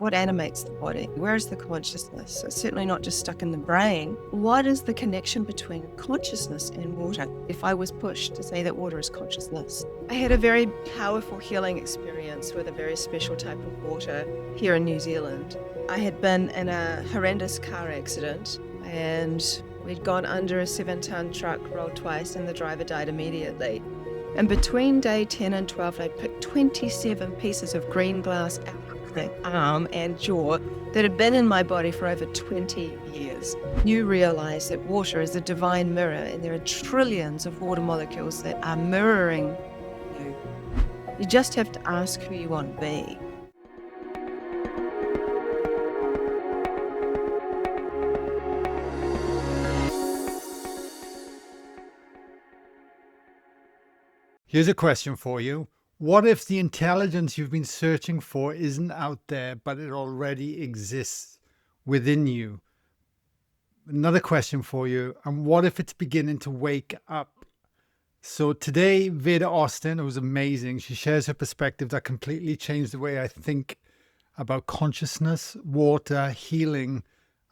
What animates the body? Where is the consciousness? It's certainly not just stuck in the brain. What is the connection between consciousness and water? If I was pushed to say that water is consciousness. I had a very powerful healing experience with a very special type of water here in New Zealand. I had been in a horrendous car accident and we'd gone under a 7-ton truck, rolled twice, and the driver died immediately. And between day 10 and 12, I'd picked 27 pieces of green glass out of my arm and jaw that had been in my body for over 20 years. You realize that water is a divine mirror, and there are trillions of water molecules that are mirroring you. You just have to ask who you want to be. Here's a question for you. What if the intelligence you've been searching for isn't out there, but it already exists within you? Another question for you. And what if it's beginning to wake up? So today, Veda Austin, who's amazing, she shares her perspective that completely changed the way I think about consciousness, water, healing,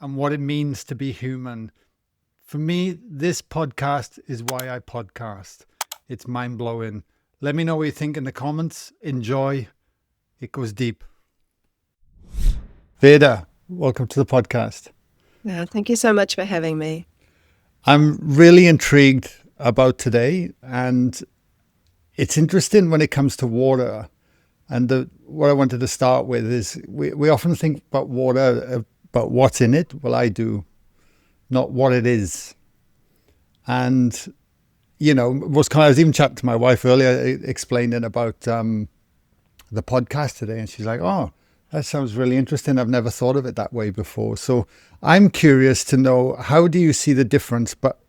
and what it means to be human. For me, this podcast is why I podcast. It's mind-blowing. Let me know what you think in the comments. Enjoy. It goes deep. Veda, welcome to the podcast. Thank you so much for having me. I'm really intrigued about today, and it's interesting when it comes to water. And what I wanted to start with is we often think about water, about what's in it. Well, I do, not what it is. And you know, I was even chatting to my wife earlier, explaining about the podcast today, and she's like, "Oh, that sounds really interesting. I've never thought of it that way before." So I'm curious to know, how do you see the difference? But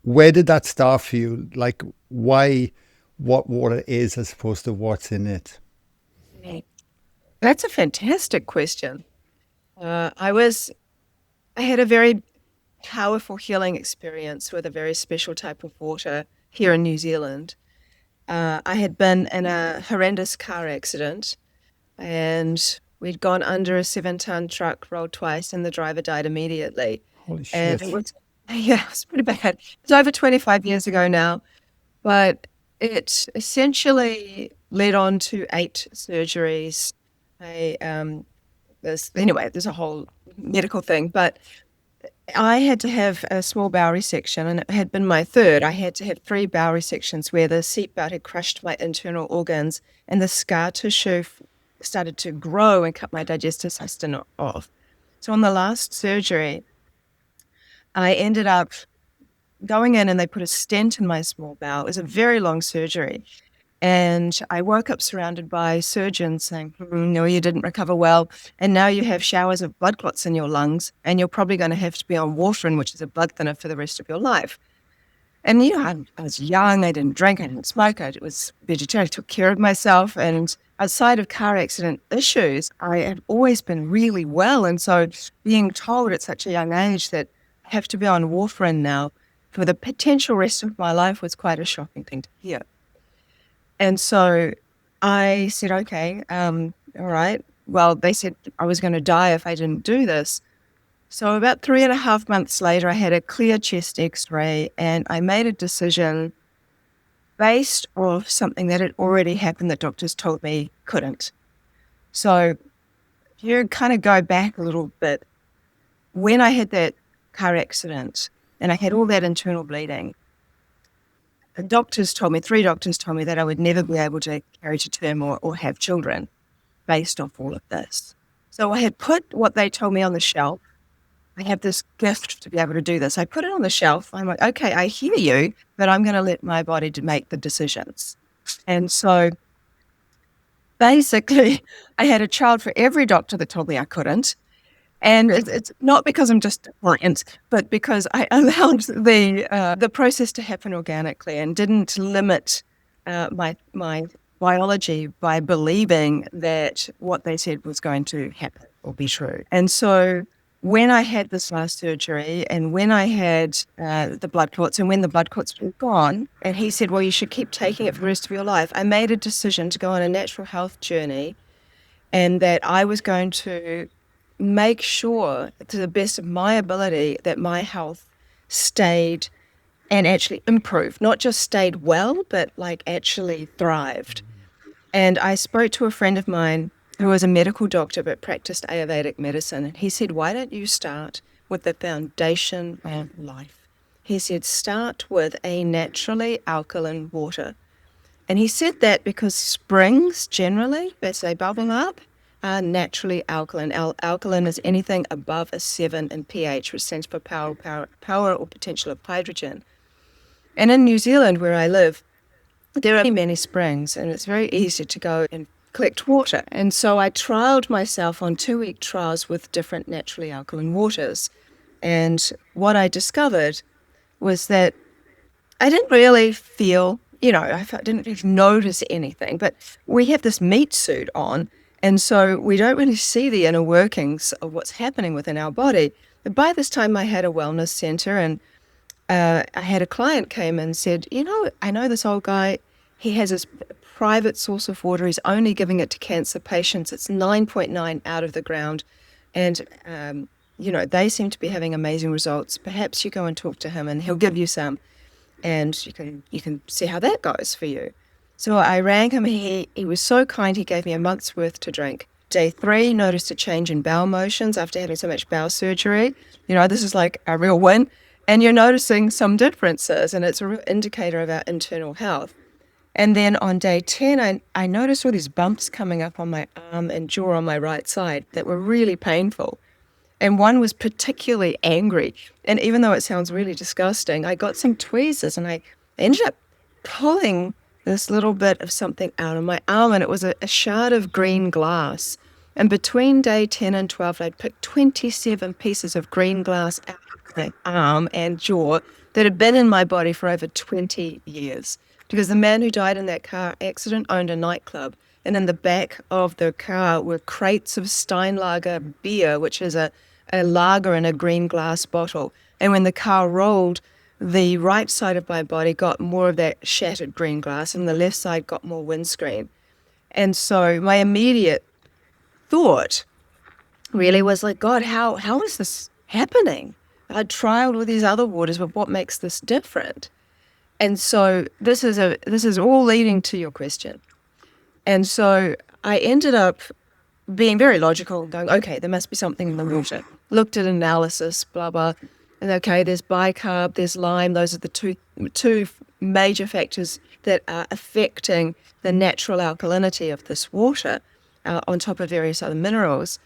where did that start for you? Like, why, what water is as opposed to what's in it? That's a fantastic question. I had a very powerful healing experience with a very special type of water here in New Zealand. I had been in a horrendous car accident and we'd gone under a 7-ton truck, rolled twice, and the driver died immediately. Holy And shit. it was pretty bad. It's over 25 years ago now, but it essentially led on to 8 surgeries. There's a whole medical thing, but I had to have a small bowel resection, and it had been my third. I had to have 3 bowel resections where the seatbelt had crushed my internal organs and the scar tissue started to grow and cut my digestive system off. So on the last surgery, I ended up going in and they put a stent in my small bowel. It was a very long surgery. And I woke up surrounded by surgeons saying, no, you didn't recover well. And now you have showers of blood clots in your lungs, and you're probably going to have to be on warfarin, which is a blood thinner, for the rest of your life. And, I was young. I didn't drink. I didn't smoke. I was vegetarian. I took care of myself. And outside of car accident issues, I had always been really well. And so being told at such a young age that I have to be on warfarin now for the potential rest of my life was quite a shocking thing to hear. And so I said, okay, all right. Well, they said I was going to die if I didn't do this. So about 3.5 months later, I had a clear chest x-ray, and I made a decision based off something that had already happened that doctors told me couldn't. So if you kind of go back a little bit, when I had that car accident and I had all that internal bleeding, the 3 doctors told me that I would never be able to carry to term or have children based off all of this. So I had put what they told me on the shelf. I have this gift to be able to do this. I put it on the shelf. I'm like, okay, I hear you, but I'm going to let my body to make the decisions. And so basically I had a child for every doctor that told me I couldn't. And it's not because I'm just defiant, but because I allowed the process to happen organically and didn't limit my biology by believing that what they said was going to happen or be true. And so when I had this last surgery and when I had the blood clots and when the blood clots were gone, and he said, well, you should keep taking it for the rest of your life, I made a decision to go on a natural health journey and that I was going to make sure, to the best of my ability, that my health stayed and actually improved, not just stayed well, but like actually thrived. And I spoke to a friend of mine who was a medical doctor but practiced Ayurvedic medicine. And he said, why don't you start with the foundation of life? He said, start with a naturally alkaline water. And he said that because springs generally, as they bubble up, are naturally alkaline. Alkaline is anything above a 7 in pH, which stands for power or potential of hydrogen. And in New Zealand, where I live, there are many springs, and it's very easy to go and collect water. And so I trialed myself on 2-week trials with different naturally alkaline waters. And what I discovered was that I didn't really feel, I didn't really notice anything, but we have this meat suit on, and so we don't really see the inner workings of what's happening within our body. But by this time, I had a wellness center, and I had a client came and said, I know this old guy, he has his private source of water. He's only giving it to cancer patients. It's 9.9 out of the ground. And, they seem to be having amazing results. Perhaps you go and talk to him and he'll give you some, and you can see how that goes for you. So I rang him. He was so kind. He gave me a month's worth to drink. Day 3, noticed a change in bowel motions after having so much bowel surgery. This is like a real win. And you're noticing some differences, and it's a real indicator of our internal health. And then on day 10, I noticed all these bumps coming up on my arm and jaw on my right side that were really painful. And one was particularly angry. And even though it sounds really disgusting, I got some tweezers and I ended up pulling this little bit of something out of my arm, and it was a shard of green glass. And between day 10 and 12, I'd picked 27 pieces of green glass out of my arm and jaw that had been in my body for over 20 years. Because the man who died in that car accident owned a nightclub, and in the back of the car were crates of Steinlager beer, which is a lager in a green glass bottle. And when the car rolled, the right side of my body got more of that shattered green glass, and the left side got more windscreen. And so my immediate thought really was like, God, how is this happening? I'd trialed with these other waters, but what makes this different? And so this is all leading to your question. And so I ended up being very logical, going, okay, there must be something in the water. Looked at analysis, blah, blah. And okay, there's bicarb, there's lime. Those are the two major factors that are affecting the natural alkalinity of this water, on top of various other minerals.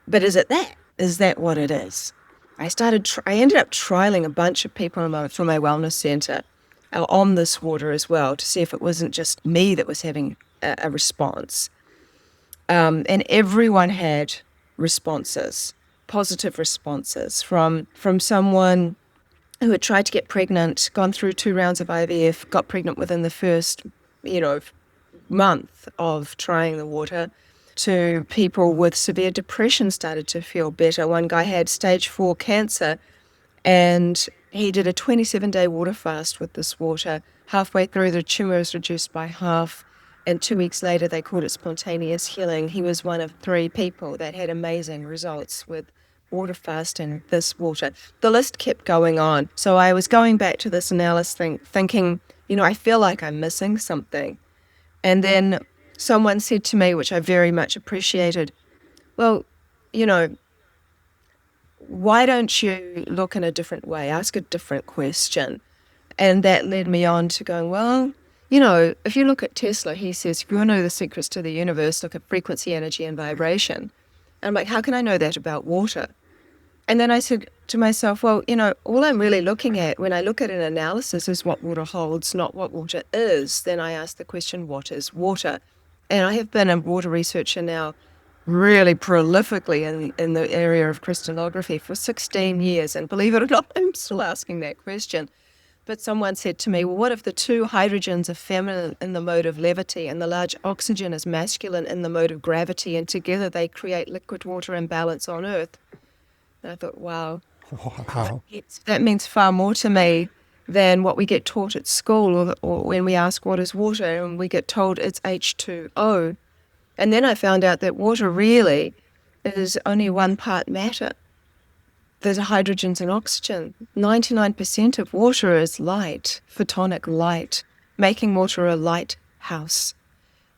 But is it that? Is that what it is? I ended up trialing a bunch of people from my wellness center on this water as well, to see if it wasn't just me that was having a response. And everyone had responses, positive responses from someone who had tried to get pregnant, gone through 2 rounds of IVF, got pregnant within the first, month of trying the water, to people with severe depression started to feel better. One guy had stage 4 cancer, and he did a 27-day water fast with this water. Halfway through, the tumor was reduced by half, and 2 weeks later, they called it spontaneous healing. He was one of 3 people that had amazing results with water fasting, this water. The list kept going on. So I was going back to this analysis thinking, I feel like I'm missing something. And then someone said to me, which I very much appreciated, well, why don't you look in a different way, ask a different question? And that led me on to going, well, if you look at Tesla, he says, if you want to know the secrets to the universe, look at frequency, energy, and vibration. And I'm like, how can I know that about water? And then I said to myself, well, all I'm really looking at when I look at an analysis is what water holds, not what water is. Then I ask the question, what is water? And I have been a water researcher now really prolifically in the area of crystallography for 16 years. And believe it or not, I'm still asking that question. But someone said to me, well, what if the 2 hydrogens are feminine in the mode of levity and the large oxygen is masculine in the mode of gravity, and together they create liquid water imbalance on Earth? And I thought, wow, that means far more to me than what we get taught at school, or when we ask what is water and we get told it's H2O. And then I found out that water really is only one part matter. There's hydrogens and oxygen. 99% of water is light, photonic light, making water a lighthouse.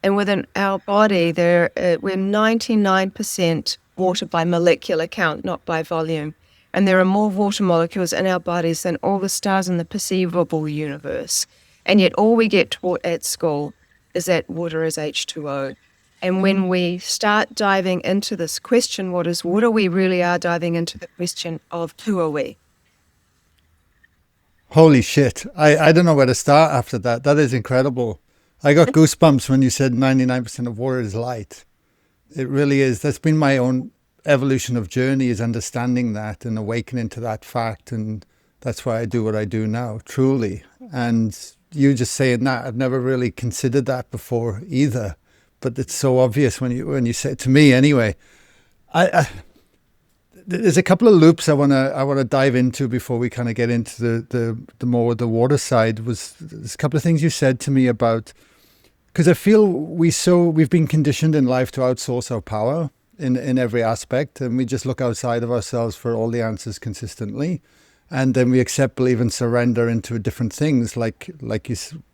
And within our body, we're 99% water by molecular count, not by volume. And there are more water molecules in our bodies than all the stars in the perceivable universe. And yet all we get taught at school is that water is H2O. And when we start diving into this question, what is water, we really are diving into the question of who are we? Holy shit. I don't know where to start after that. That is incredible. I got goosebumps when you said 99% of water is light. It really is. That's been my own evolution of journey, is understanding that and awakening to that fact. And that's why I do what I do now, truly. And you just saying that, I've never really considered that before either. But it's so obvious when you say it to me anyway. There's a couple of loops I wanna dive into before we kind of get into the more the water side. There's a couple of things you said to me about, because I feel we've been conditioned in life to outsource our power in every aspect, and we just look outside of ourselves for all the answers consistently, and then we accept, believe, and surrender into different things, like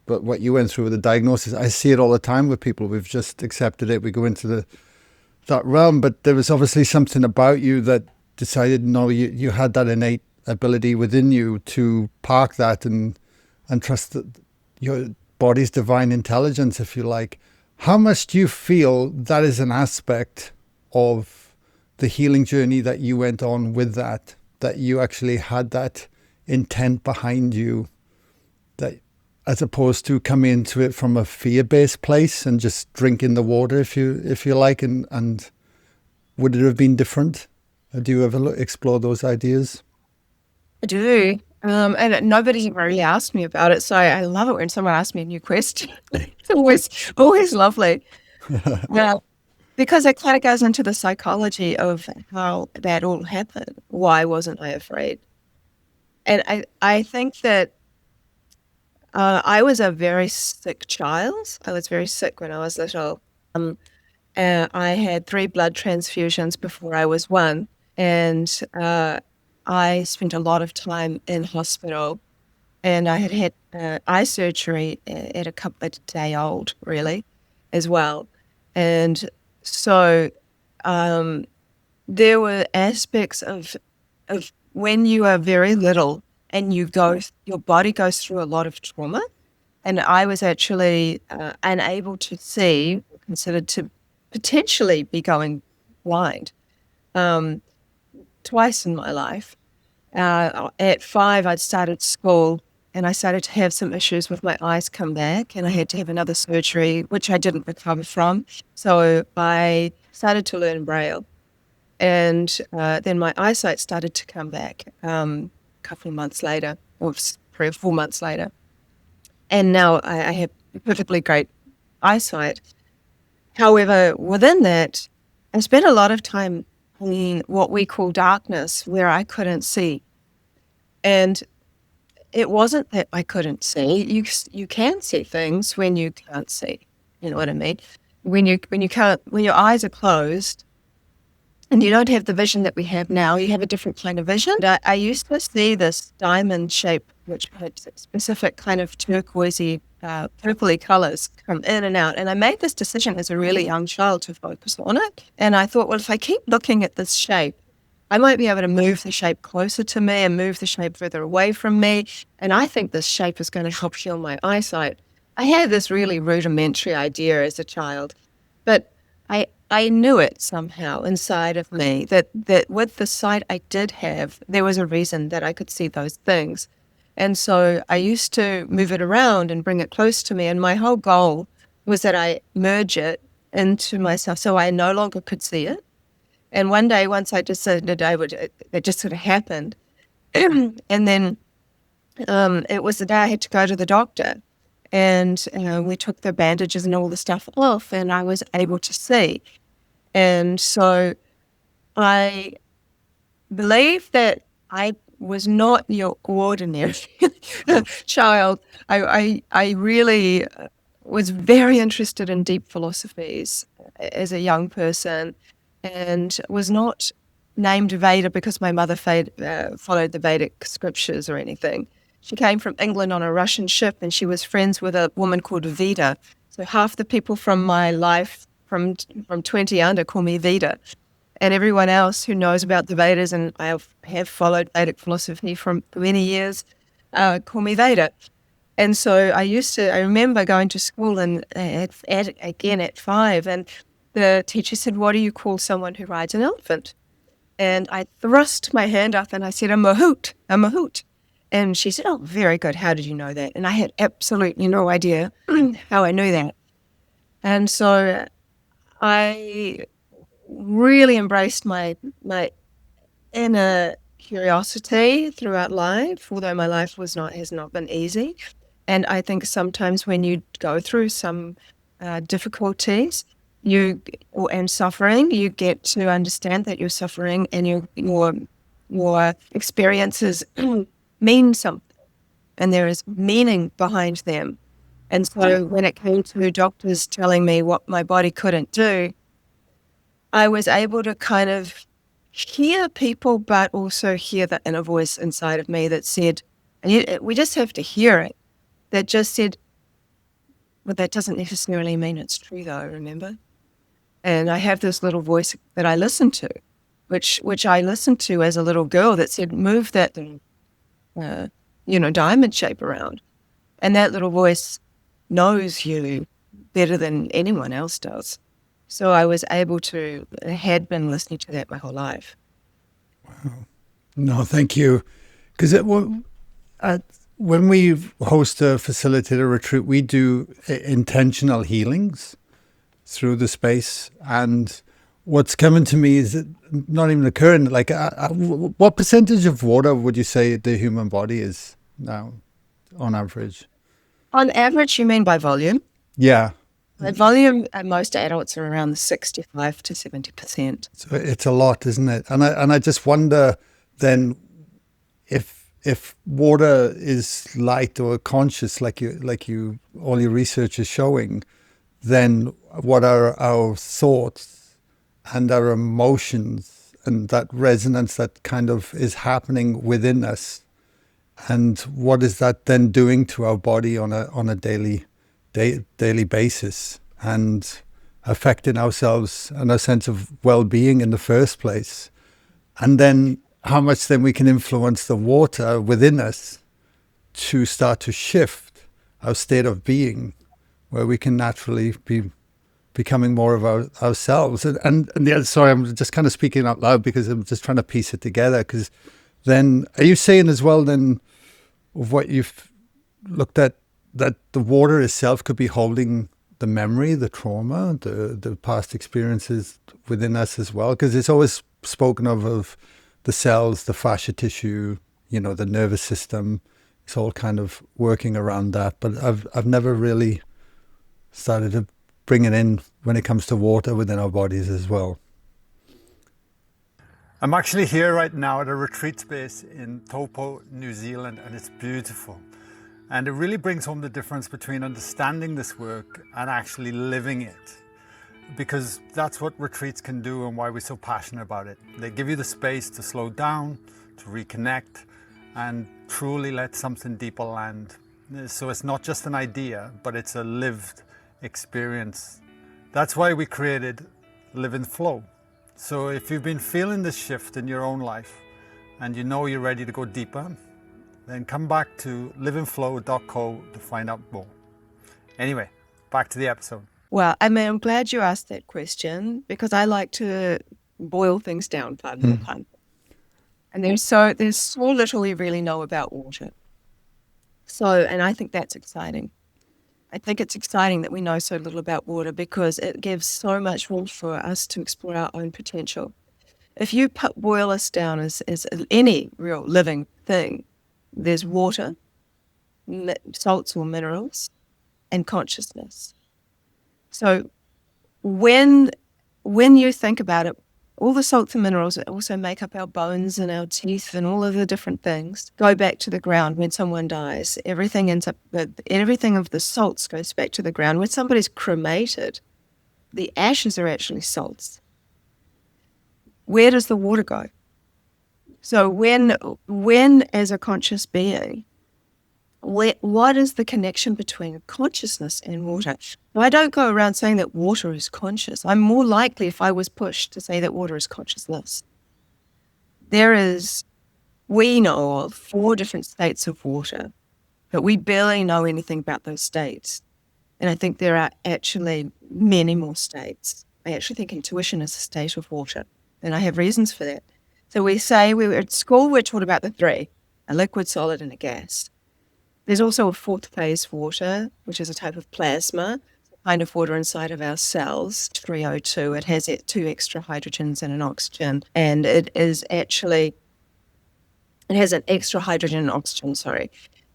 but what you went through with the diagnosis. I see it all the time with people. We've just accepted it. We go into that realm, but there was obviously something about you that decided, no, you had that innate ability within you to park that and trust that your body's divine intelligence, if you like. How much do you feel that is an aspect of the healing journey that you went on with that you actually had that intent behind you, that as opposed to coming into it from a fear-based place and just drinking the water, if you like, and would it have been different? Do you ever explore those ideas? I do. And nobody's ever really asked me about it, so I love it when someone asks me a new question. It's always lovely. Well, because it kind of goes into the psychology of how that all happened. Why wasn't I afraid? And I think that I was a very sick child. I was very sick when I was little. I had 3 blood transfusions before I was 1, and I spent a lot of time in hospital, and I had eye surgery at a couple of day old, really, as well. And so there were aspects of when you are very little and your body goes through a lot of trauma. And I was actually unable to see, considered to potentially be going blind twice in my life. At 5, I'd started school and I started to have some issues with my eyes come back, and I had to have another surgery, which I didn't recover from. So I started to learn Braille, and then my eyesight started to come back a couple of months later, or 3 or 4 months later. And now I have perfectly great eyesight. However, within that, I spent a lot of time in what we call darkness, where I couldn't see. And it wasn't that I couldn't see. You can see things when you can't see. You know what I mean? When your eyes are closed and you don't have the vision that we have now, you have a different kind of vision. I used to see this diamond shape, which had specific kind of turquoisey, purpley colors come in and out. And I made this decision as a really young child to focus on it. And I thought, well, if I keep looking at this shape, I might be able to move the shape closer to me and move the shape further away from me. And I think this shape is going to help heal my eyesight. I had this really rudimentary idea as a child, but I knew it somehow inside of me that with the sight I did have, there was a reason that I could see those things. And so I used to move it around and bring it close to me. And my whole goal was that I merge it into myself so I no longer could see it. And one day, once I decided it just sort of happened. And then it was the day I had to go to the doctor. And we took the bandages and all the stuff off, and I was able to see. And so I believe that I was not your ordinary child. I really was very interested in deep philosophies as a young person, and was not named Veda because my mother followed the Vedic scriptures or anything. She came from England on a Russian ship, and she was friends with a woman called Veda. So half the people from my life from 20 under call me Veda. And everyone else who knows about the Vedas, and I have followed Vedic philosophy for many years, call me Veda. And so I remember going to school and again at 5, and the teacher said, "What do you call someone who rides an elephant?" And I thrust my hand up and I said, "A mahout, a mahout." And she said, "Oh, very good. How did you know that?" And I had absolutely no idea how I knew that. And so I really embraced my inner curiosity throughout life, although my life has not been easy. And I think sometimes when you go through some difficulties, and suffering, you get to understand that you're suffering, and your experiences mean something, and there is meaning behind them. And so when it came to doctors telling me what my body couldn't do, I was able to kind of hear people, but also hear the inner voice inside of me that said, and we just have to hear it, that just said, "Well, that doesn't necessarily mean it's true though, remember?" And I have this little voice that I listen to, which I listened to as a little girl, that said, "Move that little, diamond shape around." And that little voice knows you better than anyone else does. So I had been listening to that my whole life. No, thank you. Because when we host a facilitator retreat, we do intentional healings through the space. And what's coming to me is not even occurring. Like, what percentage of water would you say the human body is now, on average? On average, you mean by volume? Yeah. By volume, most adults are around the 65 to 70%. So it's a lot, isn't it? And I just wonder then if water is light or conscious, like all your research is showing, then what are our thoughts and our emotions and that resonance that kind of is happening within us, and what is that then doing to our body on a daily basis, and affecting ourselves and our sense of well-being in the first place, and then how much then we can influence the water within us to start to shift our state of being, where we can naturally be becoming more of ourselves. And the other, sorry, I'm just kind of speaking out loud because I'm just trying to piece it together. Because then, are you saying as well then, of what you've looked at, that the water itself could be holding the memory, the trauma, the past experiences within us as well? Because it's always spoken of the cells, the fascia tissue, the nervous system. It's all kind of working around that. But I've never really started to bring it in when it comes to water within our bodies as well. I'm actually here right now at a retreat space in Taupo, New Zealand, and it's beautiful. And it really brings home the difference between understanding this work and actually living it. Because that's what retreats can do and why we're so passionate about it. They give you the space to slow down, to reconnect, and truly let something deeper land. So it's not just an idea, but it's a lived experience. That's why we created Live in Flow. So if you've been feeling this shift in your own life and you know you're ready to go deeper, then come back to liveinflow.co to find out more. Anyway, back to the episode. Well, I mean, I'm glad you asked that question, because I like to boil things down, pardon the pun. And there's so little we really know about water. And I think that's exciting. I think it's exciting that we know so little about water, because it gives so much room for us to explore our own potential. If you boil us down as any real living thing, there's water, salts or minerals, and consciousness. So when you think about it, all the salts and minerals that also make up our bones and our teeth and all of the different things go back to the ground when someone dies. Everything of the salts goes back to the ground. When somebody's cremated, the ashes are actually salts. Where does the water go? So when as a conscious being, what is the connection between consciousness and water? Now, I don't go around saying that water is conscious. I'm more likely, if I was pushed, to say that water is consciousness. We know of 4 different states of water, but we barely know anything about those states. And I think there are actually many more states. I actually think intuition is a state of water, and I have reasons for that. So we say we were at school, we're taught about the 3, a liquid, solid, and a gas. There's also a 4th phase water, which is a type of plasma, kind of water inside of our cells, 3O2. It has 2 extra hydrogens and an oxygen, and it has an extra hydrogen and oxygen,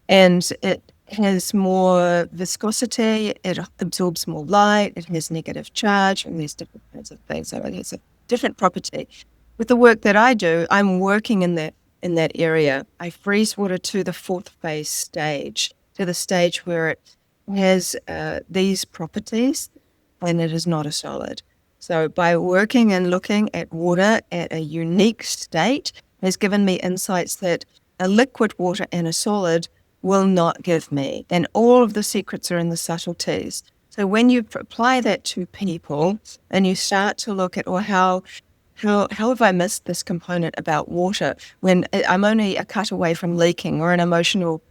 and it has more viscosity, it absorbs more light, it has negative charge, and there's different kinds of things. So it has a different property. With the work that I do, I'm working in that area. I freeze water to the 4th phase stage, to the stage where it has these properties and it is not a solid. So by working and looking at water at a unique state has given me insights that a liquid water and a solid will not give me. And all of the secrets are in the subtleties. So when you apply that to people and you start to look at, how have I missed this component about water when I'm only a cut away from leaking, or an emotional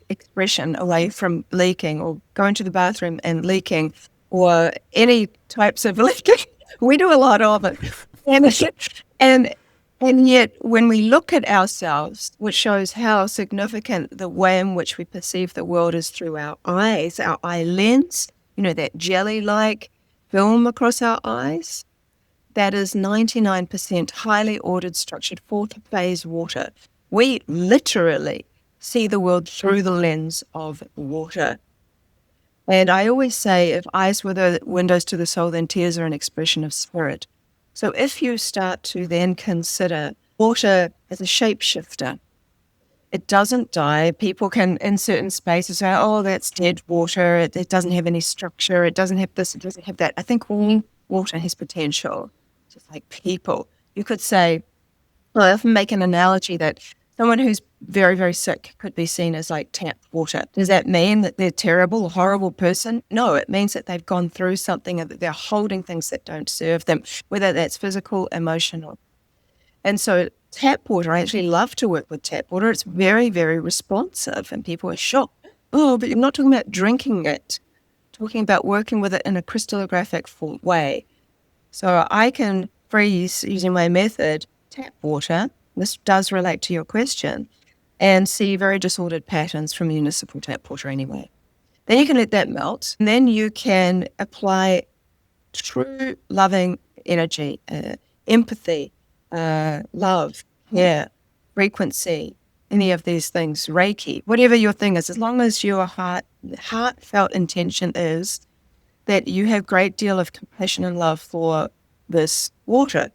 expression away from leaking, or going to the bathroom and leaking, or any types of leaking? We do a lot of it. And yet, when we look at ourselves, which shows how significant the way in which we perceive the world is through our eyes, our eye lens, that jelly-like film across our eyes, that is 99% highly ordered, structured 4th phase water. We literally see the world through the lens of water. And I always say, if eyes were the windows to the soul, then tears are an expression of spirit. So if you start to then consider water as a shapeshifter, it doesn't die. People can, in certain spaces, say, oh, that's dead water. It doesn't have any structure. It doesn't have this. It doesn't have that. I think all water has potential, just like people. You could say, I often make an analogy that someone who's very, very sick could be seen as like tap water. Does that mean that they're terrible, horrible person? No, it means that they've gone through something and that they're holding things that don't serve them, whether that's physical, emotional. And so tap water, I actually love to work with tap water. It's very, very responsive, and people are shocked. Oh, but you're not talking about drinking it, talking about working with it in a crystallographic way. So I can freeze, using my method, tap water. This does relate to your question, and see very disordered patterns from municipal tap water anyway. Then you can let that melt, and then you can apply true loving energy, empathy, love, frequency, any of these things, Reiki, whatever your thing is, as long as your heartfelt intention is that you have a great deal of compassion and love for this water.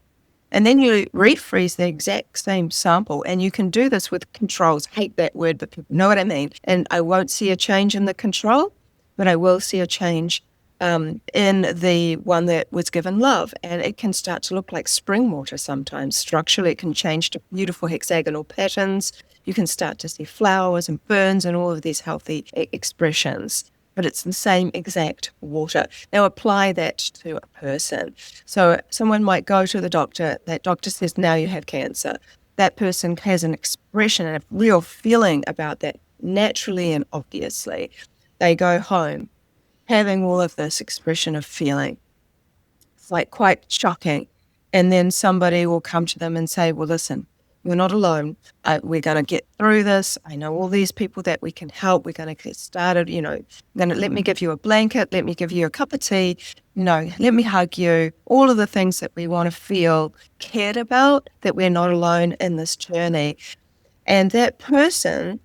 And then you refreeze the exact same sample, and you can do this with controls. Hate that word, but people know what I mean. And I won't see a change in the control, but I will see a change in the one that was given love. And it can start to look like spring water sometimes. Structurally, it can change to beautiful hexagonal patterns. You can start to see flowers and ferns and all of these healthy expressions. But it's the same exact water. Now apply that to a person. So someone might go to the doctor. That doctor says, now you have cancer. That person has an expression and a real feeling about that naturally and obviously. They go home having all of this expression of feeling. It's like quite shocking. And then somebody will come to them and say, well, listen, you're not alone. We're going to get through this. I know all these people that we can help. We're going to get started. Let me give you a blanket. Let me give you a cup of tea. Let me hug you. All of the things that we want to feel cared about, that we're not alone in this journey. And that person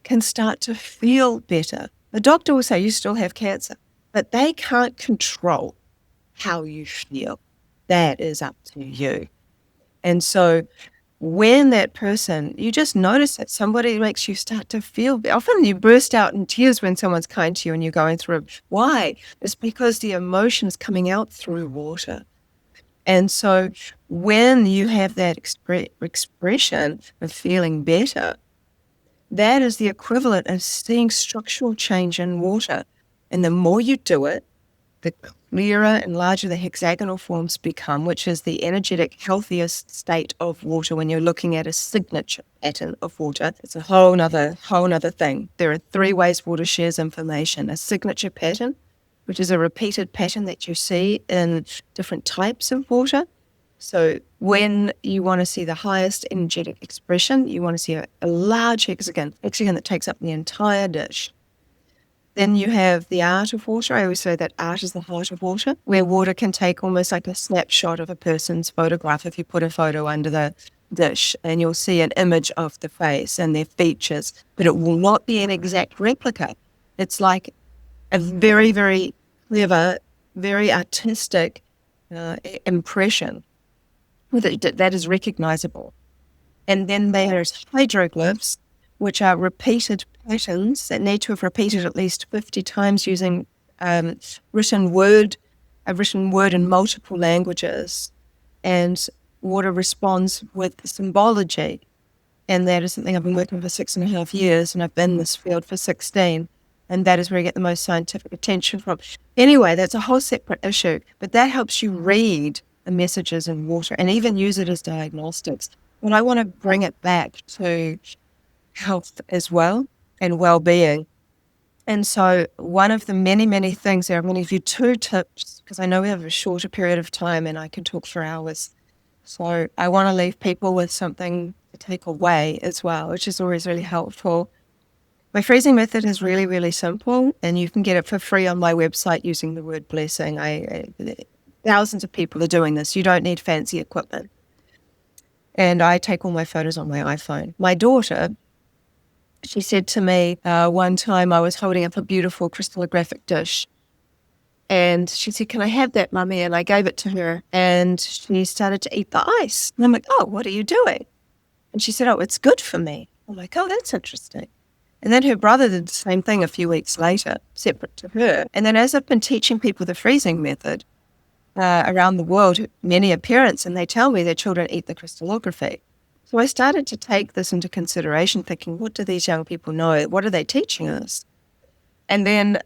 can start to feel better. The doctor will say, you still have cancer, but they can't control how you feel. That is up to you. And so when that person, you just notice that somebody makes you start to feel, often you burst out in tears when someone's kind to you and you're going through. Why? It's because the emotion is coming out through water. And so when you have that expression of feeling better, that is the equivalent of seeing structural change in water. And the more you do it, the clearer and larger the hexagonal forms become, which is the energetic, healthiest state of water when you're looking at a signature pattern of water. It's a whole nother thing. There are 3 ways water shares information. A signature pattern, which is a repeated pattern that you see in different types of water. So when you want to see the highest energetic expression, you want to see a large hexagon that takes up the entire dish. Then you have the art of water. I always say that art is the heart of water, where water can take almost like a snapshot of a person's photograph if you put a photo under the dish, and you'll see an image of the face and their features, but it will not be an exact replica. It's like a very, very clever, very artistic impression that is recognizable. And then there's hydroglyphs, which are repeated patterns that need to have repeated at least 50 times using a written word in multiple languages. And water responds with symbology. And that is something I've been working for 6.5 years, and I've been in this field for 16. And that is where I get the most scientific attention from. Anyway, that's a whole separate issue, but that helps you read the messages in water and even use it as diagnostics. And I want to bring it back to health as well and well-being. And so one of the many, many things there, I'm going to give you 2 tips because I know we have a shorter period of time and I can talk for hours. So I want to leave people with something to take away as well, which is always really helpful. My freezing method is really, really simple, and you can get it for free on my website using the word blessing. Thousands of people are doing this. You don't need fancy equipment. And I take all my photos on my iPhone. My daughter, she said to me one time, I was holding up a beautiful crystallographic dish. And she said, "Can I have that, Mummy?" And I gave it to her. And she started to eat the ice. And I'm like, "Oh, what are you doing?" And she said, "Oh, it's good for me." I'm like, "Oh, that's interesting." And then her brother did the same thing a few weeks later, separate to her. And then as I've been teaching people the freezing method around the world, many are parents, and they tell me their children eat the crystallography. So I started to take this into consideration, thinking, what do these young people know? What are they teaching us? And then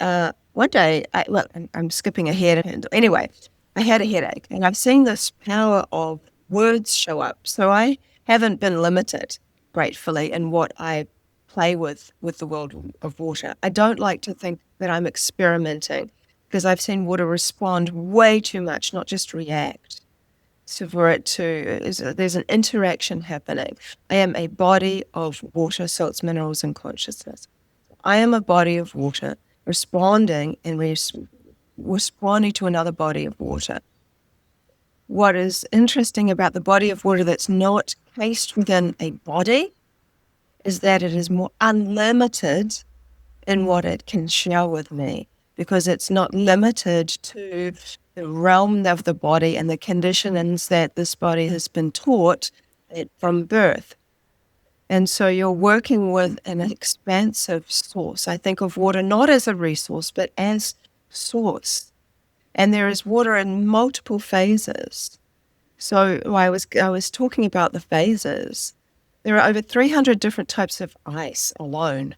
one day, I'm skipping ahead. And anyway, I had a headache, and I've seen this power of words show up. So I haven't been limited, gratefully, in what I play with the world of water. I don't like to think that I'm experimenting because I've seen water respond way too much, not just react. So for it to, there's an interaction happening. I am a body of water, salts, minerals, and consciousness. I am a body of water responding responding to another body of water. What is interesting about the body of water that's not cased within a body is that it is more unlimited in what it can share with me, because it's not limited to the realm of the body and the conditionings that this body has been taught from birth. And so you're working with an expansive source. I think of water not as a resource, but as source. And there is water in multiple phases. So I was talking about the phases. There are over 300 different types of ice alone.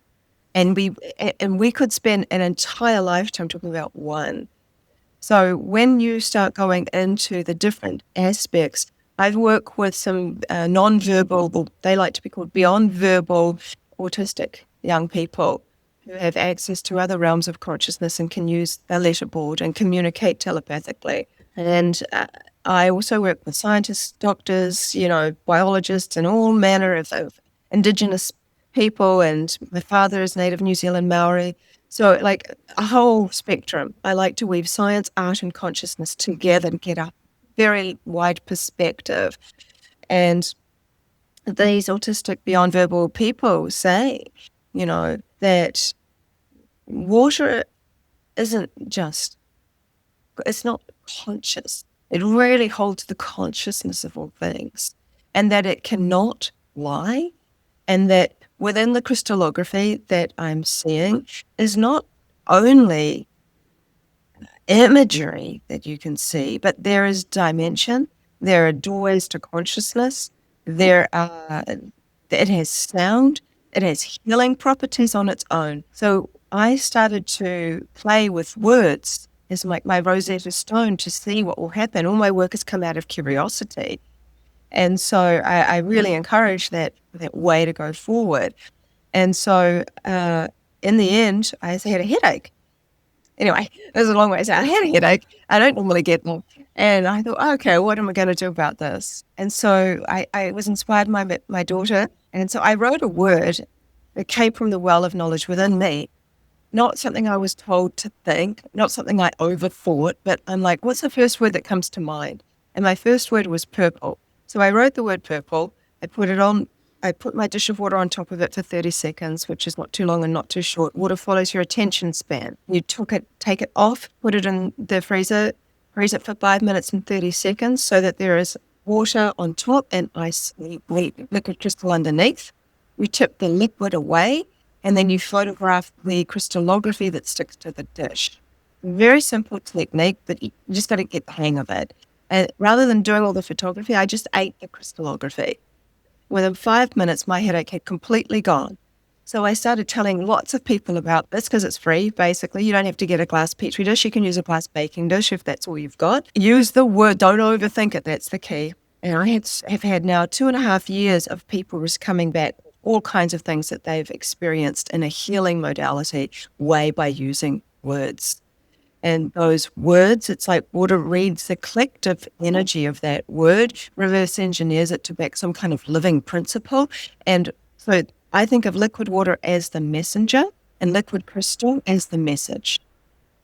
And we could spend an entire lifetime talking about one. So when you start going into the different aspects, I've worked with some non-verbal, they like to be called beyond verbal autistic young people who have access to other realms of consciousness and can use their letterboard and communicate telepathically. And I also work with scientists, doctors, biologists, and all manner of Indigenous people. And my father is native New Zealand Maori. So like a whole spectrum. I like to weave science, art, and consciousness together to get a very wide perspective. And these autistic beyond verbal people say, that water it's not conscious. It really holds the consciousness of all things. and that it cannot lie, and that within the crystallography that I'm seeing is not only imagery that you can see, but there is dimension, there are doorways to consciousness, it has sound, it has healing properties on its own. So I started to play with words as like my Rosetta Stone to see what will happen. All my work has come out of curiosity. And so I really encourage that way to go forward. And so in the end, I had a headache. Anyway, it was a long way. So I had a headache. I don't normally get them. And I thought, okay, what am I going to do about this? And so I was inspired by my daughter. And so I wrote a word that came from the well of knowledge within me, not something I was told to think, not something I overthought, but I'm like, what's the first word that comes to mind? And my first word was purple. So I wrote the word purple. I put my dish of water on top of it for 30 seconds, which is not too long and not too short. Water follows your attention span. You take it off, put it in the freezer, freeze it for 5 minutes and 30 seconds so that there is water on top and ice, liquid crystal underneath. You tip the liquid away, and then you photograph the crystallography that sticks to the dish. Very simple technique, but you just got to get the hang of it. And rather than doing all the photography, I just ate the crystallography. Within 5 minutes, my headache had completely gone. So I started telling lots of people about this because it's free, basically. You don't have to get a glass petri dish. You can use a glass baking dish if that's all you've got. Use the word, don't overthink it. That's the key. And I have had now 2.5 years of people just coming back, all kinds of things that they've experienced in a healing modality way by using words. And those words, it's like water reads the collective energy of that word, reverse engineers it to back some kind of living principle. And so I think of liquid water as the messenger and liquid crystal as the message.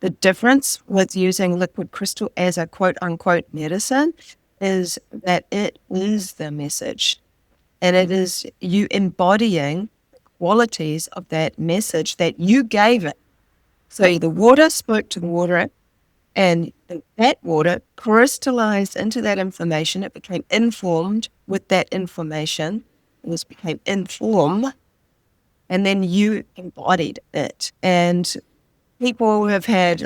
The difference with using liquid crystal as a quote unquote medicine is that it is the message. And it is you embodying the qualities of that message that you gave it. So the water spoke to the water, and that water crystallized into that information. It became informed with that information. It became informed, and then you embodied it. And people who have had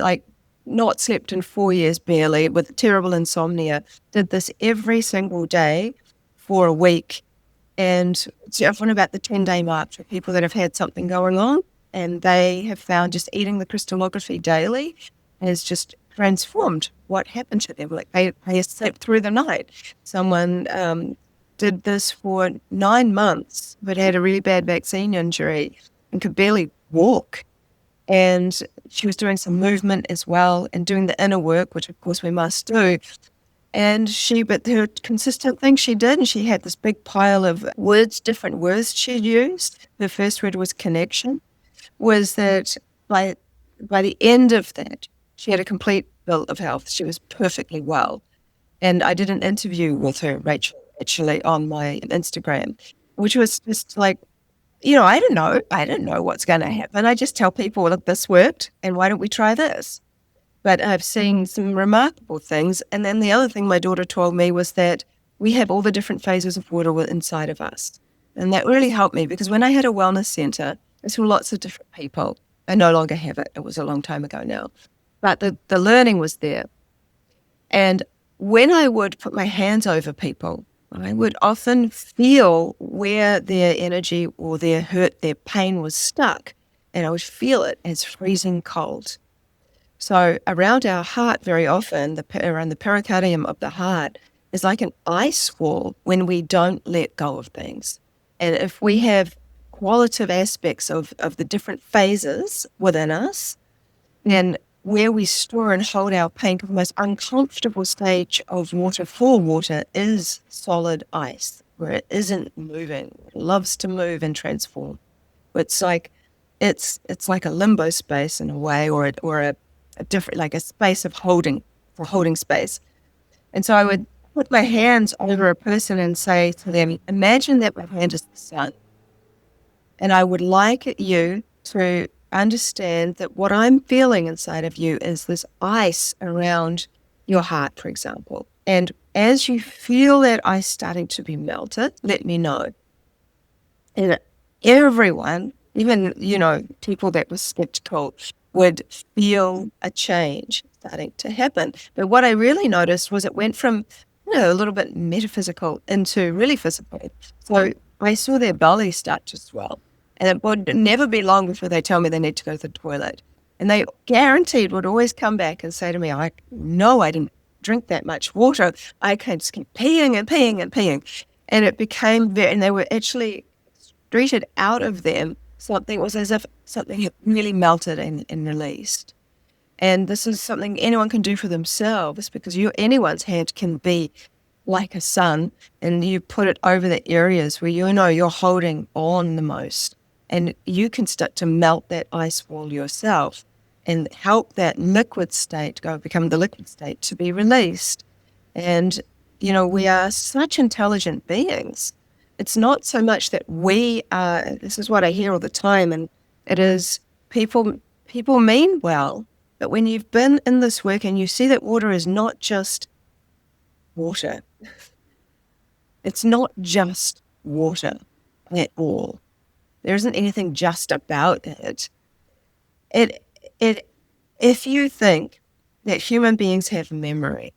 not slept in 4 years barely with terrible insomnia did this every single day for a week. And it's often about the 10-day mark for people that have had something going on. And they have found just eating the crystallography daily has just transformed what happened to them. Like they slept through the night. Someone did this for 9 months, but had a really bad vaccine injury and could barely walk. And she was doing some movement as well and doing the inner work, which of course we must do. But her consistent thing she did, and she had this big pile of words, different words she used. Her first word was connection. Was that by the end of that, she had a complete bill of health. She was perfectly well. And I did an interview with her, Rachel, actually, on my Instagram, which was just like, I don't know what's going to happen. I just tell people, look, this worked, and why don't we try this? But I've seen some remarkable things. And then the other thing my daughter told me was that we have all the different phases of water inside of us. And that really helped me because when I had a wellness center, I saw lots of different people. I no longer have it. It was a long time ago now. But the learning was there. And when I would put my hands over people, I would often feel where their energy or their hurt, their pain was stuck. And I would feel it as freezing cold. So around our heart very often, around the pericardium of the heart, is like an ice wall when we don't let go of things. And if we have qualitative aspects of the different phases within us, then where we store and hold our pain, the most uncomfortable stage of water for water is solid ice, where it isn't moving. It loves to move and transform. It's like a limbo space in a way, or a different, like a space of holding space. And so I would put my hands over a person and say to them, imagine that my hand is the sun. And I would like you to understand that what I'm feeling inside of you is this ice around your heart, for example. And as you feel that ice starting to be melted, let me know. And everyone, even, people that were skeptical, would feel a change starting to happen. But what I really noticed was it went from, a little bit metaphysical into really physical. So I saw their belly start to swell. And it would never be long before they tell me they need to go to the toilet. And they guaranteed would always come back and say to me, I know I didn't drink that much water. I can just keep peeing and peeing and peeing. And it became and they were actually treated out of them. Something was as if something had really melted and released. And this is something anyone can do for themselves, because anyone's hand can be like a sun, and you put it over the areas where you're holding on the most. And you can start to melt that ice wall yourself and help that liquid state become the liquid state to be released. And, we are such intelligent beings. It's not so much that this is what I hear all the time, and it is people mean well, but when you've been in this work and you see that water is not just water, it's not just water at all. There isn't anything just about it. If you think that human beings have memory,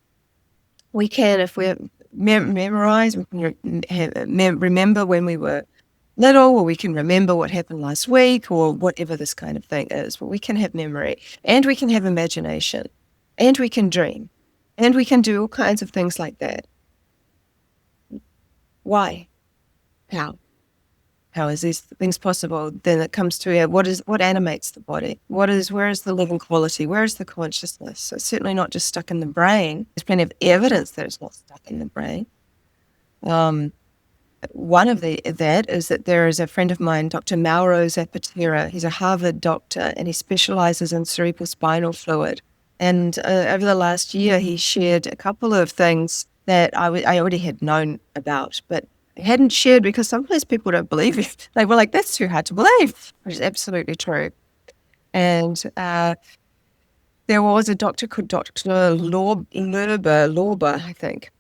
we can, if we memorize, we can remember when we were little, or we can remember what happened last week, or whatever this kind of thing is. But we can have memory, and we can have imagination, and we can dream, and we can do all kinds of things like that. Why? How? How is these things possible? Then it comes to what animates the body? Where is the living quality? Where is the consciousness? So it's certainly not just stuck in the brain. There's plenty of evidence that it's not stuck in the brain. One of that is that there is a friend of mine, Dr. Mauro Zapatera. He's a Harvard doctor, and he specializes in cerebrospinal fluid. And over the last year, he shared a couple of things that I already had known about, but hadn't shared because sometimes people don't believe it. They were like, that's too hard to believe, which is absolutely true. And there was a doctor called Dr. Lorber, I think.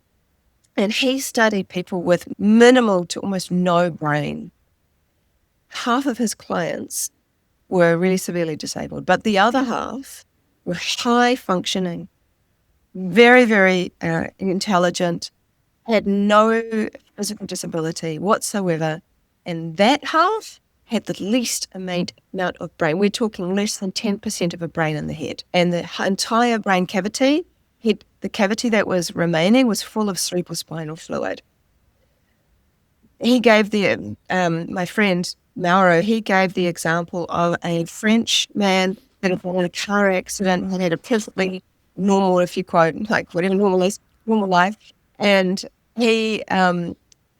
And he studied people with minimal to almost no brain. Half of his clients were really severely disabled, but the other half were high functioning, very, very intelligent, had no physical disability whatsoever. And that half had the least amount of brain. We're talking less than 10% of a brain in the head. And the entire brain cavity, the cavity that was remaining was full of cerebrospinal fluid. He gave my friend Mauro, he gave the example of a French man that had been in a car accident and had a perfectly normal, if you quote, like whatever normal is, normal life. And he had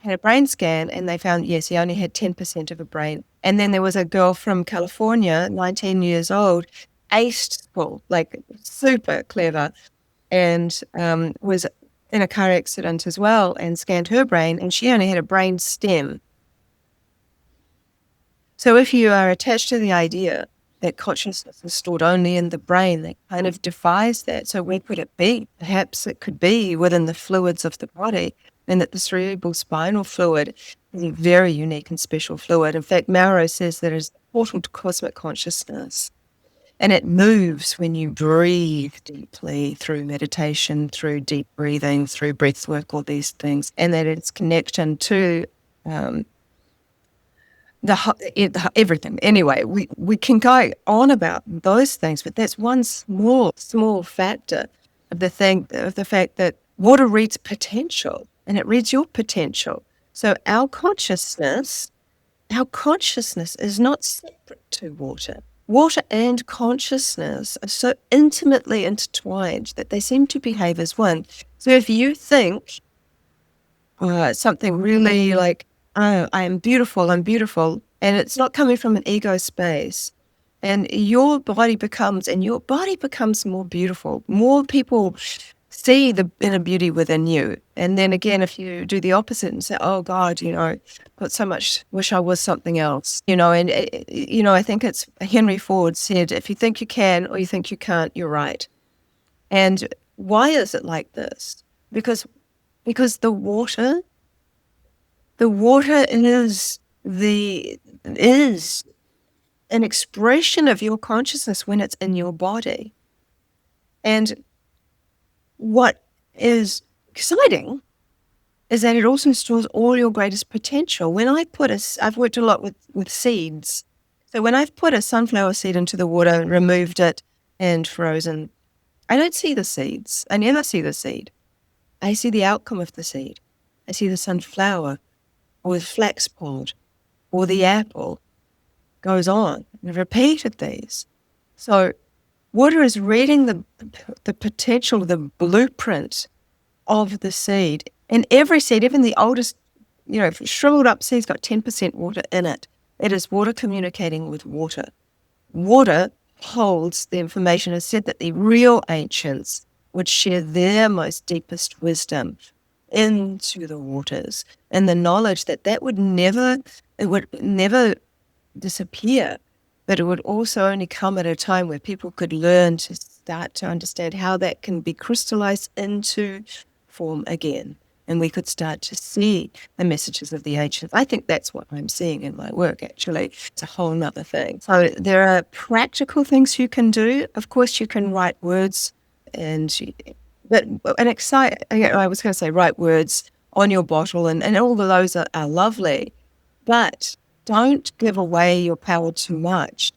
a brain scan, and they found, yes, he only had 10% of a brain. And then there was a girl from California, 19 years old, aced school, like super clever, and was in a car accident as well, and scanned her brain, and she only had a brain stem. So if you are attached to the idea that consciousness is stored only in the brain, that kind of defies that. So where could it be? Perhaps it could be within the fluids of the body, and that the cerebral spinal fluid is a very unique and special fluid. In fact, Mauro says that it is the portal to cosmic consciousness. And it moves when you breathe deeply through meditation, through deep breathing, through breath work, all these things, and that it's connection to everything. Anyway, we can go on about those things, but that's one small factor of the fact that water reads potential, and it reads your potential. So our consciousness is not separate to water. Water and consciousness are so intimately intertwined that they seem to behave as one. So if you think something really like, oh, I'm beautiful, and it's not coming from an ego space, and your body becomes more beautiful. More people see the inner beauty within you. And then again, if you do the opposite and say, oh God, got so much, wish I was something else, and I think it's Henry Ford said, if you think you can or you think you can't, you're right. And Why is it like this? Because the water is an expression of your consciousness when it's in your body. And what is exciting is that it also stores all your greatest potential. When I've worked a lot with seeds. So when I've put a sunflower seed into the water, removed it and frozen, I don't see the seeds. I never see the seed. I see the outcome of the seed. I see the sunflower or the flax pod or the apple. Goes on. And I've repeated these. So water is reading the potential, the blueprint of the seed. And every seed, even the oldest, shriveled up seed's got 10% water in it. It is water communicating with water. Water holds the information. It's said that the real ancients would share their most deepest wisdom into the waters, and the knowledge that would never disappear, but it would also only come at a time where people could learn to start to understand how that can be crystallized into form again. And we could start to see the messages of the ancients. I think that's what I'm seeing in my work, actually. It's a whole nother thing. So there are practical things you can do. Of course, you can write words I was going to say write words on your bottle, and all of those are lovely. But don't give away your power too much.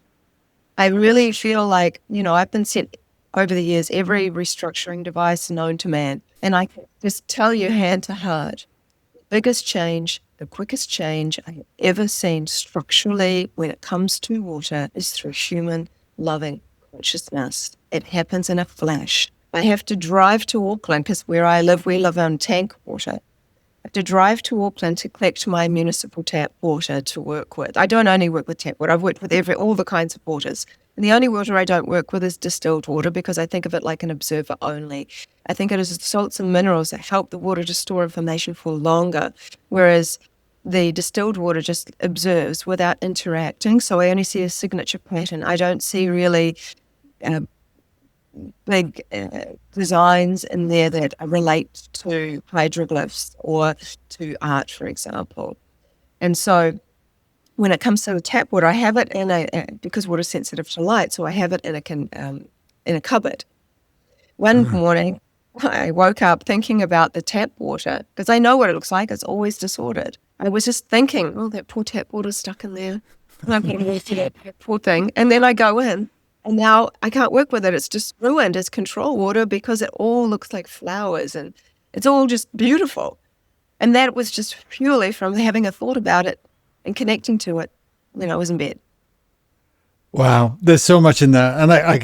I really feel like, I've been sent over the years every restructuring device known to man. And I can just tell you hand to heart, the biggest change, the quickest change I have ever seen structurally when it comes to water is through human loving consciousness. It happens in a flash. I have to drive to Auckland because where I live, we live on tank water. I have to drive to Auckland to collect my municipal tap water to work with. I don't only work with tap water. I've worked with all the kinds of waters. And the only water I don't work with is distilled water because I think of it like an observer only. I think it is the salts and minerals that help the water to store information for longer, whereas the distilled water just observes without interacting. So I only see a signature pattern. I don't see really big designs in there that relate to hieroglyphs or to art, for example. And so when it comes to the tap water, I have it because water is sensitive to light, so I have it in a cupboard. One morning, I woke up thinking about the tap water because I know what it looks like. It's always disordered. I was just thinking, oh, that poor tap water's stuck in there. And I'm going to that poor thing. And then I go in, and now I can't work with it. It's just ruined as control water because it all looks like flowers and it's all just beautiful. And that was just purely from having a thought about it and connecting to it when I was in bed. Wow, there's so much in there, and I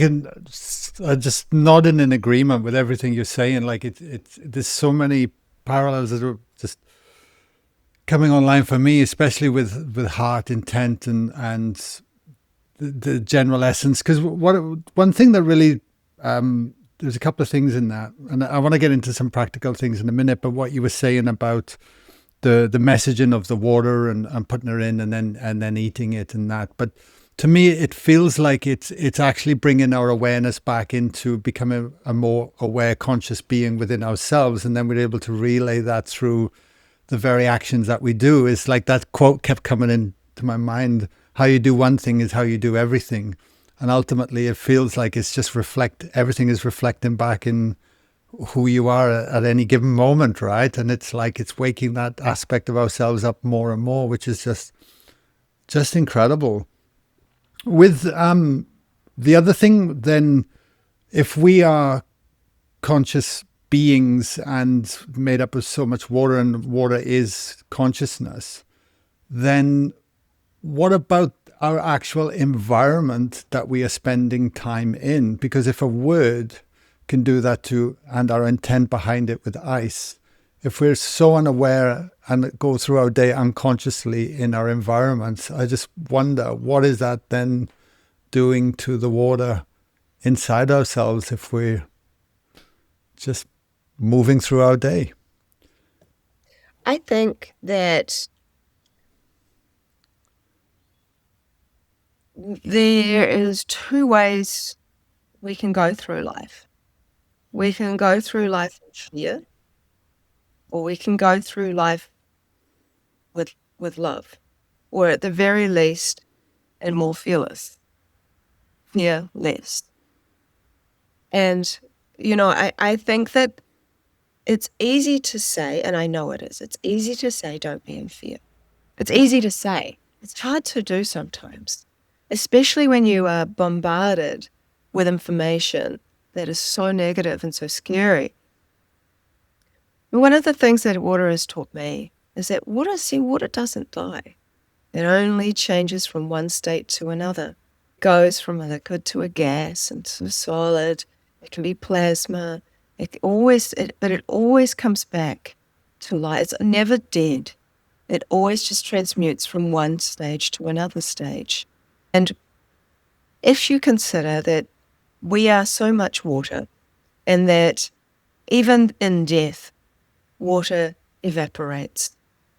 just nodding in agreement with everything you're saying. Like there's so many parallels that are just coming online for me, especially with heart intent and the general essence. Because one thing that really there's a couple of things in that, and I want to get into some practical things in a minute. But what you were saying about the messaging of the water and putting it in and then eating it and that, but to me, it feels like it's actually bringing our awareness back into becoming a more aware, conscious being within ourselves, and then we're able to relay that through the very actions that we do. It's like that quote kept coming into my mind: "How you do one thing is how you do everything," and ultimately, it feels like it's just everything is reflecting back in who you are at any given moment, right? And it's like it's waking that aspect of ourselves up more and more, which is just incredible. With the other thing, then, if we are conscious beings and made up of so much water, and water is consciousness, then what about our actual environment that we are spending time in? Because if a word can do that too, and our intent behind it with ice, if we're so unaware and go through our day unconsciously in our environments, I just wonder, what is that then doing to the water inside ourselves if we're just moving through our day? I think that there is two ways we can go through life. We can go through life in fear, or we can go through life with love, or at the very least, and more fearless, fear less. And, I think that it's easy to say, and I know it is, it's easy to say, don't be in fear. It's easy to say. It's hard to do sometimes, especially when you are bombarded with information that is so negative and so scary. One of the things that water has taught me is that water doesn't die. It only changes from one state to another. It goes from a liquid to a gas and to a solid. It can be plasma. But it always comes back to light. It's never dead. It always just transmutes from one stage to another stage. And if you consider that we are so much water, and that even in death, water evaporates.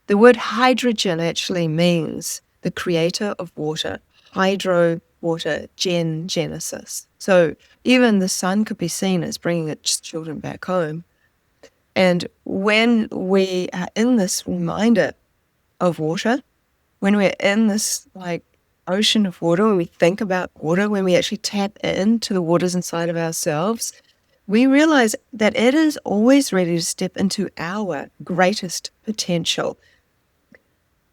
The word hydrogen actually means the creator of water. Hydro, water, genesis. So even the sun could be seen as bringing its children back home. And when we are in this reminder of water, when we're in this ocean of water, when we think about water, when we actually tap into the waters inside of ourselves, we realize that it is always ready to step into our greatest potential.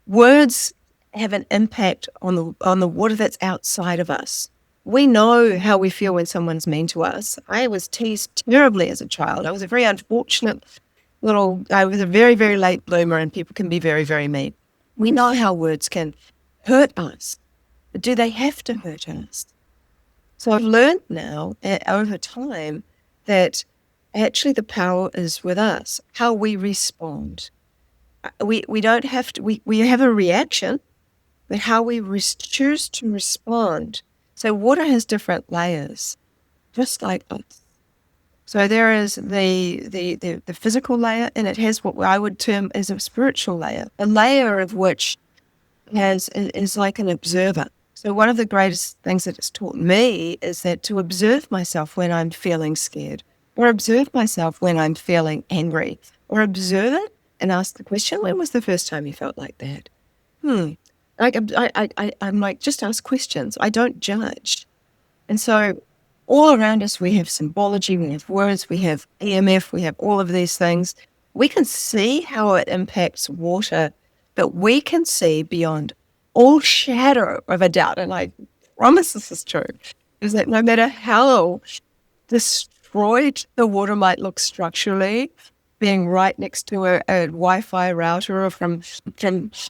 Words have an impact on the water that's outside of us. We know how we feel when someone's mean to us. I was teased terribly as a child. I was a very unfortunate I was a very, very late bloomer, and people can be very, very mean. We know how words can hurt us, but do they have to hurt us? So I've learned now over time that actually the power is with us, how we respond. We don't have to, we have a reaction, but how we choose to respond. So water has different layers, just like us. So there is the physical layer, and it has what I would term as a spiritual layer, a layer of which is like an observer. So one of the greatest things that it's taught me is that to observe myself when I'm feeling scared, or observe myself when I'm feeling angry, or observe it and ask the question, when was the first time you felt like that? I'm like, just ask questions. I don't judge. And so all around us, we have symbology, we have words, we have EMF, we have all of these things. We can see how it impacts water, but we can see beyond all shadow of a doubt, and I promise this is true, is that no matter how destroyed the water might look structurally, being right next to a Wi-Fi router, or from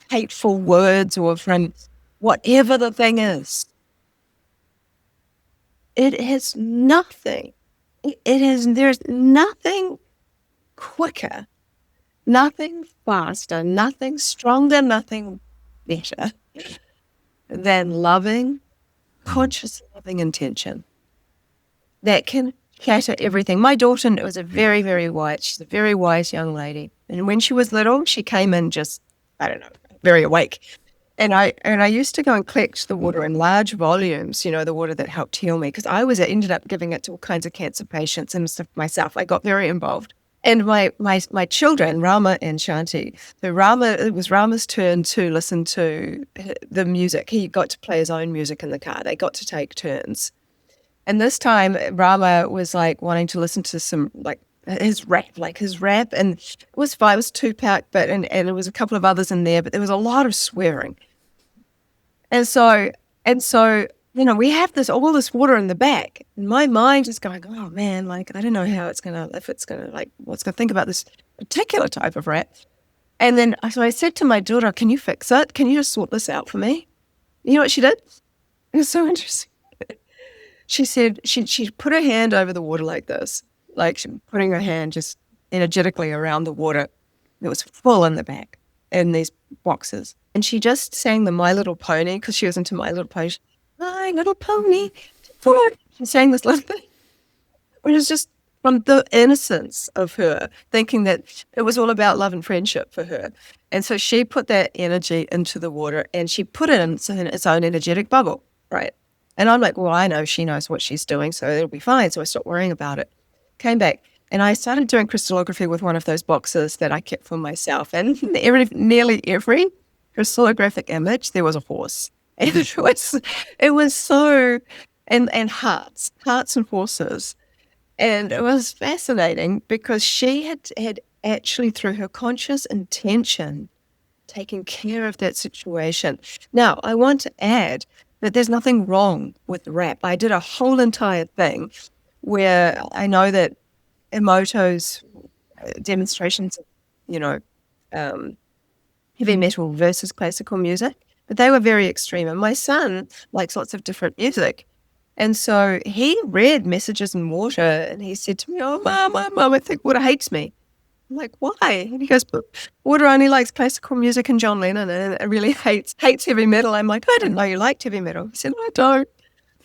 hateful words, or from whatever the thing is, it has nothing. There's nothing quicker, nothing faster, nothing stronger, nothing better than loving, conscious loving intention that can shatter everything. My daughter was she's a very wise young lady. And when she was little, she came in just, I don't know, very awake. And I used to go and collect the water in large volumes, the water that helped heal me, because I ended up giving it to all kinds of cancer patients and stuff myself. I got very involved. And my children, Rama and Shanti, so it was Rama's turn to listen to the music. He got to play his own music in the car. They got to take turns. And this time, Rama was wanting to listen to some his rap, and it was fine. It was Tupac, and there was a couple of others in there, but there was a lot of swearing. And so, we have all this water in the back, and my mind is going, oh man, I don't know how what's going to think about this particular type of rap. And then, so I said to my daughter, can you fix it? Can you just sort this out for me? You know what she did? It was so interesting. She said, she put her hand over the water like this, she putting her hand just energetically around the water. It was full in the back in these boxes. And she just sang the My Little Pony, because she was into My Little Pony. My Little Pony. She sang this little thing, which is just from the innocence of her, thinking that it was all about love and friendship for her. And so she put that energy into the water, and she put it in its own energetic bubble, right? And I'm like, well, I know she knows what she's doing, so it'll be fine. So I stopped worrying about it. came back. And I started doing crystallography with one of those boxes that I kept for myself. And nearly every crystallographic image, there was a horse. And it was so, and hearts and horses. And it was fascinating because she had actually, through her conscious intention, taken care of that situation. Now, I want to add that there's nothing wrong with rap. I did a whole entire thing where I know that Emoto's demonstrations of, heavy metal versus classical music, but they were very extreme. And my son likes lots of different music. And so he read Messages in Water and he said to me, "Oh, Mom, I think water hates me." I'm like, "Why?" And he goes, "But water only likes classical music and John Lennon and it really hates heavy metal." I'm like, "I didn't know you liked heavy metal." He said, "I don't.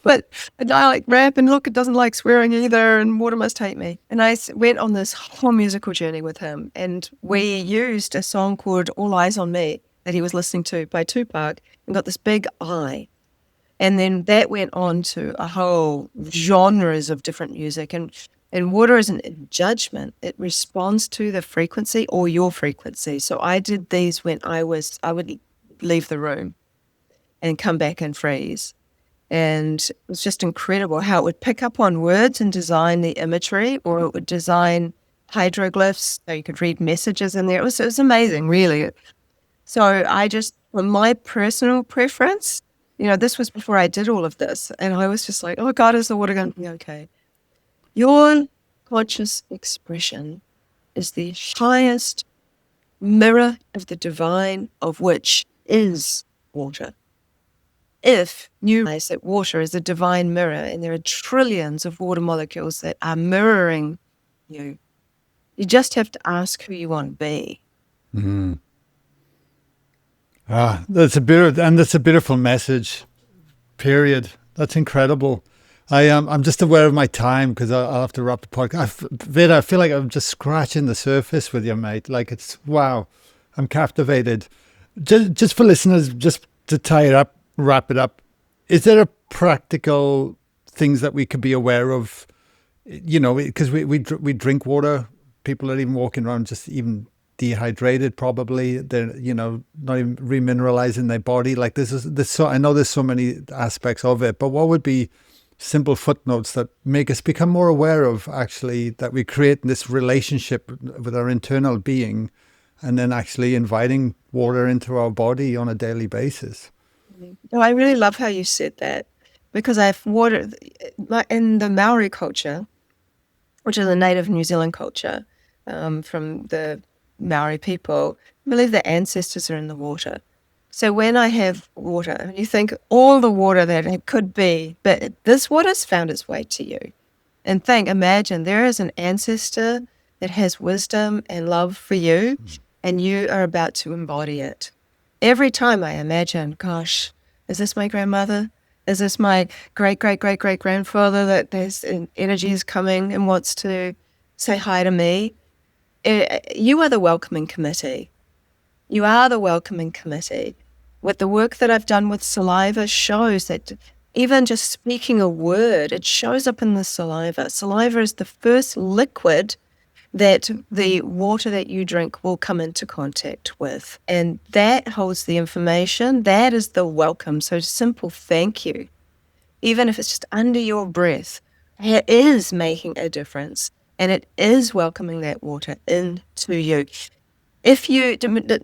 But I like rap, and look, it doesn't like swearing either, and water must hate me." And I went on this whole musical journey with him, and we used a song called All Eyes on Me that he was listening to by Tupac and got this big eye. And then that went on to a whole genres of different music. And water isn't a judgment. It responds to the frequency or your frequency. So I did these when I would leave the room and come back and freeze. And it was just incredible how it would pick up on words and design the imagery, or it would design hieroglyphs so you could read messages in there. It was amazing, really. So I just, for my personal preference, this was before I did all of this. And I was just like, "Oh God, is the water going to be okay?" Your conscious expression is the highest mirror of the divine, of which is water. If you realize that water is a divine mirror and there are trillions of water molecules that are mirroring you, you just have to ask who you want to be. That's a beautiful message. Period. That's incredible. I'm just aware of my time because I'll have to wrap the podcast. Veda, I feel like I'm just scratching the surface with you, mate. Like, it's wow. I'm captivated. Just for listeners, just to tie it up, wrap it up. Is there a practical things that we could be aware of? Because we drink water. People are even walking around just even dehydrated. Probably they're not even remineralizing their body. Like I know there's so many aspects of it, but what would be simple footnotes that make us become more aware of actually that we create this relationship with our internal being, and then actually inviting water into our body on a daily basis? No, I really love how you said that, because I've water in the Maori culture, which is a native New Zealand culture, from the Maori people. I believe their ancestors are in the water. So when I have water, you think all the water that it could be, but this water's found its way to you. And imagine there is an ancestor that has wisdom and love for you, and you are about to embody it. Every time I imagine, gosh, is this my grandmother? Is this my great-great-great-great-grandfather that there's energy is coming and wants to say hi to me? You are the welcoming committee. You are the welcoming committee. What the work that I've done with saliva shows that even just speaking a word, it shows up in the saliva. Saliva is the first liquid that the water that you drink will come into contact with. And that holds the information. That is the welcome. So simple thank you, even if it's just under your breath, it is making a difference. And it is welcoming that water into you. If you,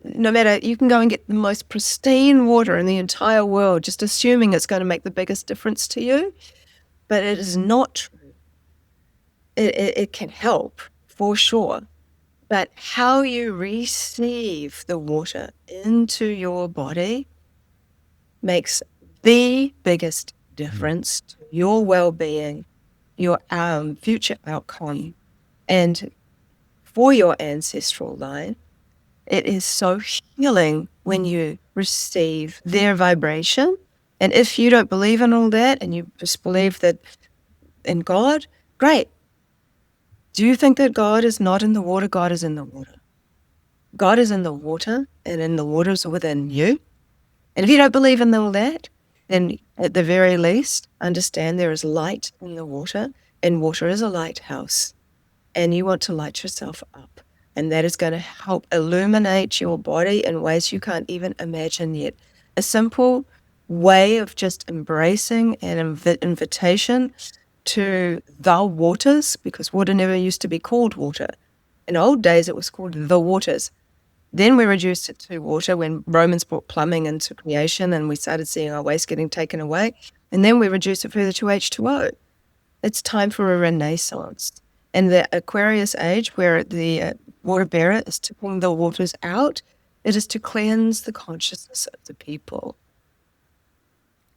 no matter, you can go and get the most pristine water in the entire world, just assuming it's going to make the biggest difference to you, but it is not true. It can help, for sure, but how you receive the water into your body makes the biggest difference to your well-being, your future outcome, and for your ancestral line. It is so healing when you receive their vibration. And if you don't believe in all that and you just believe that in God, great. Do you think that God is not in the water? God is in the water. God is in the water, and in the waters within you. And if you don't believe in all that, then at the very least, understand there is light in the water, and water is a lighthouse. and you want to light yourself up. And that is going to help illuminate your body in ways you can't even imagine yet. A simple way of just embracing an invitation to the waters, because water never used to be called water. In old days, it was called the waters. Then we reduced it to water when Romans brought plumbing into creation and we started seeing our waste getting taken away. And then we reduced it further to H2O. It's time for a renaissance. And the Aquarius age, where the water bearer is tipping the waters out, it is to cleanse the consciousness of the people.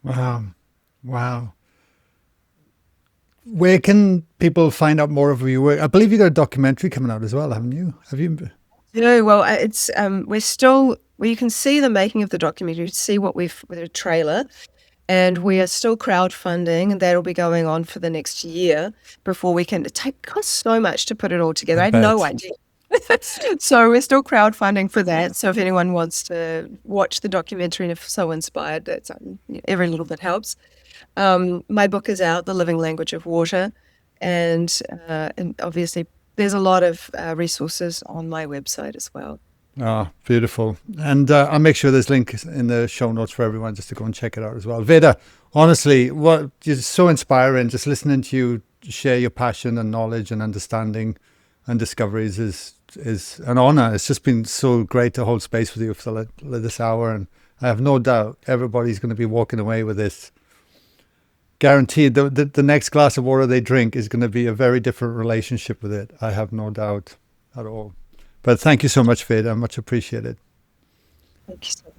Wow. Wow. Where can people find out more of your work? I believe you got a documentary coming out as well, haven't you? Have you? Yeah, well, it's we're still. Well, you can see the making of the documentary. You can see what we've with a trailer, and we are still crowdfunding, and that'll be going on for the next year before we can. It costs so much to put it all together. I had no idea. So we're still crowdfunding for that. So if anyone wants to watch the documentary and if so inspired, that's every little bit helps. My book is out, The Living Language of Water, and obviously there's a lot of resources on my website as well. Oh, beautiful. And I'll make sure there's links in the show notes for everyone just to go and check it out as well. Veda, honestly, what you're so inspiring. Just listening to you share your passion and knowledge and understanding and discoveries is an honor. It's just been so great to hold space with you for this hour. And I have no doubt everybody's going to be walking away with this. Guaranteed, the next glass of water they drink is going to be a very different relationship with it. I have no doubt at all. But thank you so much, Veda. Much appreciated. Thank you so much.